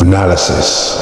Fanalysis.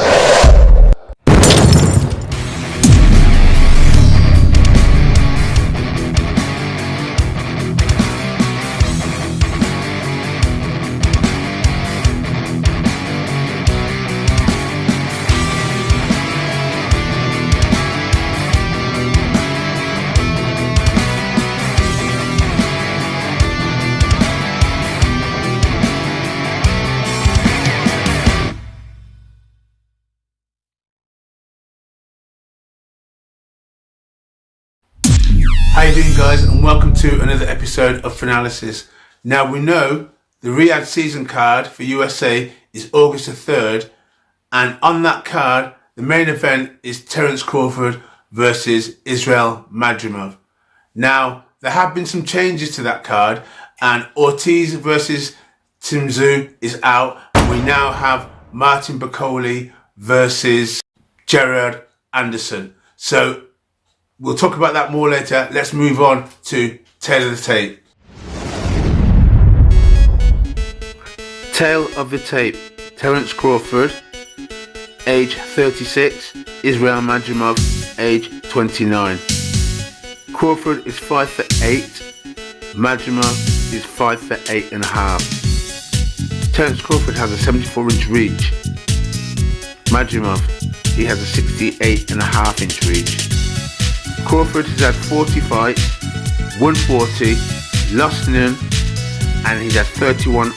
How you doing, guys, and welcome to another episode of Fanalysis. Now, we know the Riyadh season card for USA is August the 3rd, and on that card the main event is Terence Crawford versus Israel Madrimov. Now, there have been some changes to that card, and Ortiz versus Tszyu is out, and we now have Bakole versus Gerard Anderson. So we'll talk about that more later. Let's move on to Tail of the Tape. Tail of the Tape. Terence Crawford, age 36. Israel Madrimov, age 29. Crawford is 5'8". Madrimov is 5'8.5". Terence Crawford has a 74-inch reach. Madrimov, he has a 68.5-inch reach. Crawford has had 40 fights, won 40, lost none, and he's had 31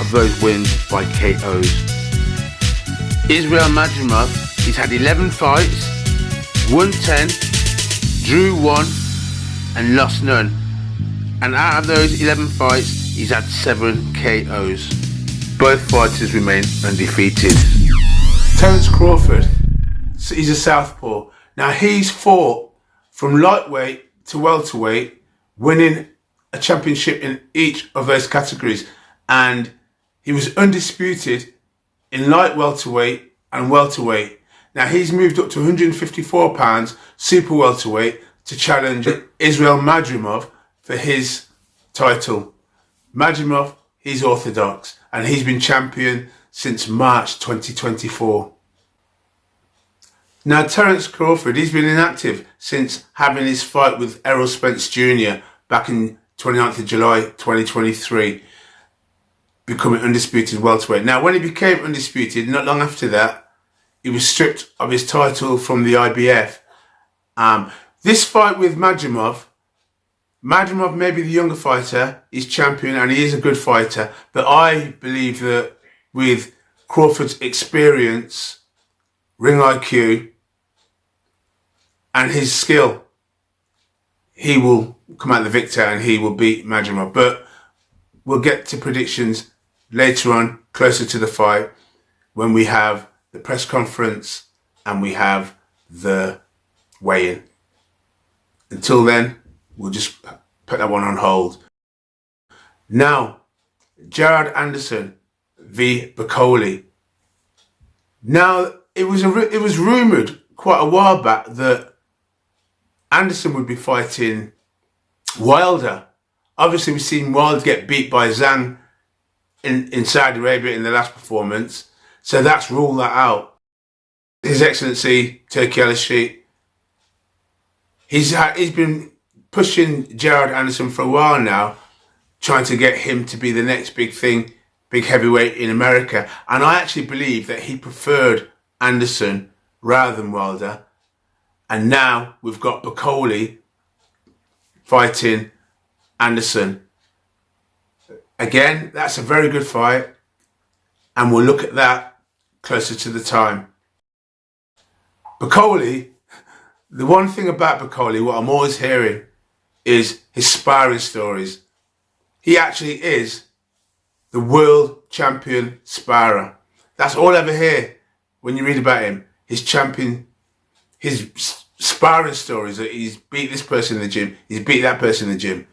of those wins by KOs. Israel Madrimov, he's had 11 fights, won 10, drew 1, and lost none. And out of those 11 fights, he's had 7 KOs. Both fighters remain undefeated. Terence Crawford, he's a southpaw. Now, he's fought from lightweight to welterweight, winning a championship in each of those categories. And he was undisputed in light welterweight and welterweight. Now, he's moved up to 154 pounds, super welterweight, to challenge Israel Madrimov for his title. Madrimov, he's orthodox, and he's been champion since March 2024. Now, Terence Crawford, he's been inactive since having his fight with Errol Spence Jr. back in 29th of July 2023, becoming undisputed welterweight. Now, when he became undisputed, not long after that, he was stripped of his title from the IBF. This fight with Madrimov may be the younger fighter, he's champion, and he is a good fighter, but I believe that with Crawford's experience, ring IQ, and his skill, he will come out the victor and he will beat Madrimov. But we'll get to predictions later on, closer to the fight, when we have the press conference and we have the weigh-in. Until then, we'll just put that one on hold. Now, Gerard Anderson v Bakole. Now, it was rumoured quite a while back that Anderson would be fighting Wilder. Obviously, we've seen Wilder get beat by Zhang in Saudi Arabia in the last performance, so that's ruled that out. His Excellency Turki Al-Sheikh, he's been pushing Gerard Anderson for a while now, trying to get him to be the next big thing, big heavyweight in America. And I actually believe that he preferred Anderson rather than Wilder. And now we've got Bakole fighting Anderson. Again, that's a very good fight, and we'll look at that closer to the time. Bakole, the one thing about Bakole, what I'm always hearing, is his sparring stories. He actually is the world champion sparrer. That's all I ever hear when you read about him. His sparring stories, that he's beat this person in the gym, he's beat that person in the gym.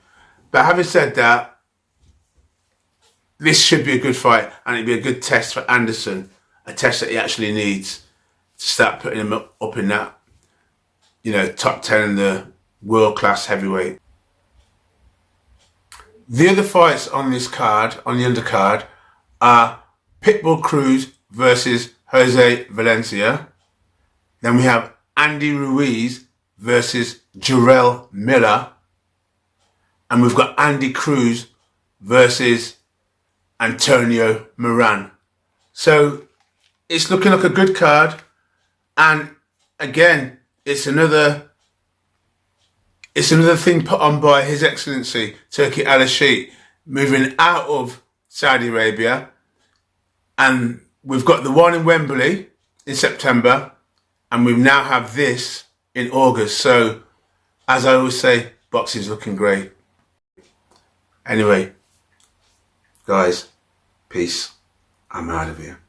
But having said that, this should be a good fight, and it'd be a good test for Anderson, a test that he actually needs to start putting him up in that, top 10 in the world-class heavyweight. The other fights on this card, on the undercard, are Pitbull Cruz versus Jose Valencia. Then we have Andy Ruiz versus Jarrell Miller. And we've got Andy Cruz versus Antonio Moran. So it's looking like a good card. And again, it's another thing put on by His Excellency Turki Al-Sheikh, moving out of Saudi Arabia. And we've got the one in Wembley in September, and we now have this in August. So, as I always say, boxing's looking great. Anyway, guys, peace. I'm out of here.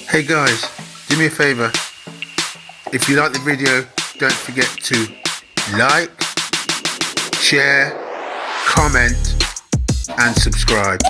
Hey guys, do me a favour. If you like the video, don't forget to like, share, comment and subscribe.